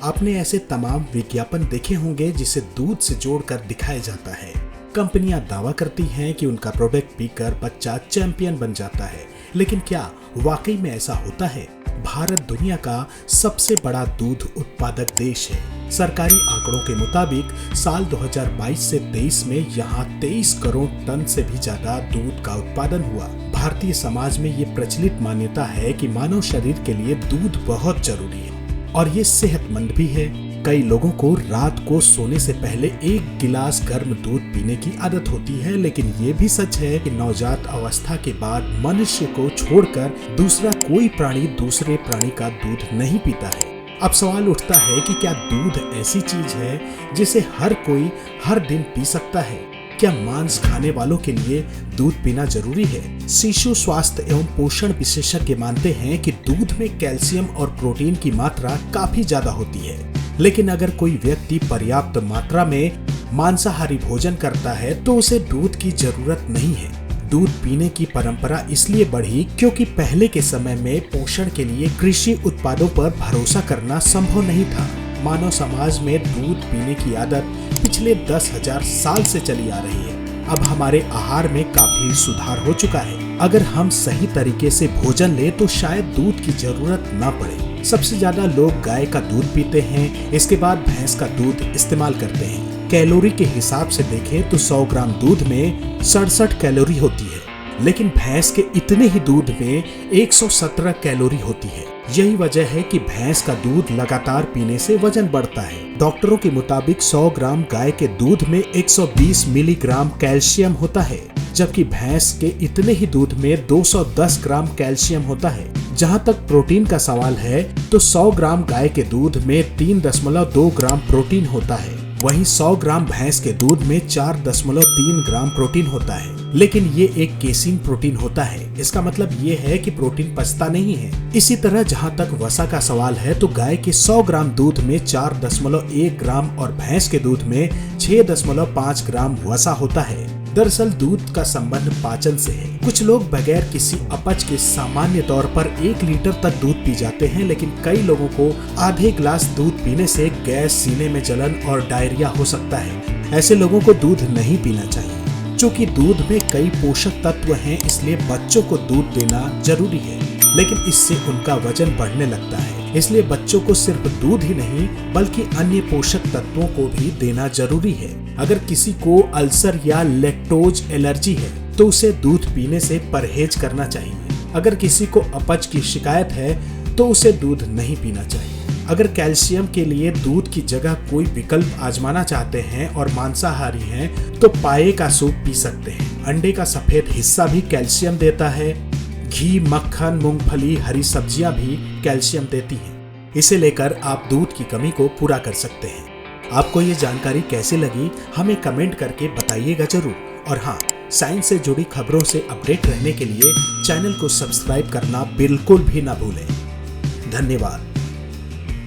आपने ऐसे तमाम विज्ञापन देखे होंगे जिसे दूध से जोड़कर दिखाया जाता है। कंपनियां दावा करती हैं कि उनका प्रोडक्ट पीकर बच्चा चैंपियन बन जाता है, लेकिन क्या वाकई में ऐसा होता है? भारत दुनिया का सबसे बड़ा दूध उत्पादक देश है। सरकारी आंकड़ों के मुताबिक साल 2022 से 23 में यहाँ 23 करोड़ टन से भी ज्यादा दूध का उत्पादन हुआ। भारतीय समाज में ये प्रचलित मान्यता है कि मानव शरीर के लिए दूध बहुत जरूरी है और ये सेहतमंद भी है। कई लोगों को रात को सोने से पहले 1 गिलास गर्म दूध पीने की आदत होती है, लेकिन ये भी सच है कि नवजात अवस्था के बाद मनुष्य को छोड़कर दूसरा कोई प्राणी दूसरे प्राणी का दूध नहीं पीता है। अब सवाल उठता है कि क्या दूध ऐसी चीज है जिसे हर कोई हर दिन पी सकता है? क्या मांस खाने वालों के लिए दूध पीना जरूरी है? शिशु स्वास्थ्य एवं पोषण विशेषज्ञ मानते हैं कि दूध में कैल्शियम और प्रोटीन की मात्रा काफी ज्यादा होती है, लेकिन अगर कोई व्यक्ति पर्याप्त मात्रा में मांसाहारी भोजन करता है तो उसे दूध की जरूरत नहीं है। दूध पीने की परंपरा इसलिए बढ़ी क्योंकि पहले के समय में पोषण के लिए कृषि उत्पादों पर भरोसा करना संभव नहीं था। मानव समाज में दूध पीने की आदत पिछले 10,000 साल से चली आ रही है। अब हमारे आहार में काफी सुधार हो चुका है। अगर हम सही तरीके से भोजन ले तो शायद दूध की जरूरत न पड़े। सबसे ज्यादा लोग गाय का दूध पीते हैं, इसके बाद भैंस का दूध इस्तेमाल करते हैं। कैलोरी के हिसाब से देखें तो 100 ग्राम दूध में 67 कैलोरी होती है, लेकिन भैंस के इतने ही दूध में 117 कैलोरी होती है। यही वजह है कि भैंस का दूध लगातार पीने से वजन बढ़ता है। डॉक्टरों के मुताबिक 100 ग्राम गाय के दूध में 120 मिलीग्राम कैल्शियम होता है, जबकि भैंस के इतने ही दूध में 210 ग्राम कैल्शियम होता है। जहां तक प्रोटीन का सवाल है तो 100 ग्राम गाय के दूध में 3.2 ग्राम प्रोटीन होता है, वहीं 100 ग्राम भैंस के दूध में 4.3 ग्राम प्रोटीन होता है। लेकिन ये एक केसीन प्रोटीन होता है, इसका मतलब ये है कि प्रोटीन पचता नहीं है। इसी तरह जहां तक वसा का सवाल है तो गाय के 100 ग्राम दूध में 4.1 ग्राम और भैंस के दूध में 6.5 ग्राम वसा होता है। दरअसल दूध का संबंध पाचन से है। कुछ लोग बगैर किसी अपच के सामान्य तौर पर 1 लीटर तक दूध पी जाते हैं, लेकिन कई लोगों को आधे ग्लास दूध पीने से गैस, सीने में जलन और डायरिया हो सकता है। ऐसे लोगों को दूध नहीं पीना चाहिए। चूँकि दूध में कई पोषक तत्व हैं, इसलिए बच्चों को दूध देना जरूरी है, लेकिन इससे उनका वजन बढ़ने लगता है। इसलिए बच्चों को सिर्फ दूध ही नहीं बल्कि अन्य पोषक तत्वों को भी देना जरूरी है। अगर किसी को अल्सर या लैक्टोज एलर्जी है तो उसे दूध पीने से परहेज करना चाहिए। अगर किसी को अपच की शिकायत है तो उसे दूध नहीं पीना चाहिए। अगर कैल्शियम के लिए दूध की जगह कोई विकल्प आजमाना चाहते हैं और मांसाहारी हैं तो पाए का सूप पी सकते हैं। अंडे का सफेद हिस्सा भी कैल्शियम देता है। घी, मक्खन, मूंगफली, हरी सब्जियां भी कैल्शियम देती हैं। इसे लेकर आप दूध की कमी को पूरा कर सकते हैं। आपको ये जानकारी कैसे लगी हमें कमेंट करके बताइएगा जरूर। और हाँ, साइंस से जुड़ी खबरों से अपडेट रहने के लिए चैनल को सब्सक्राइब करना बिल्कुल भी ना भूलें। धन्यवाद।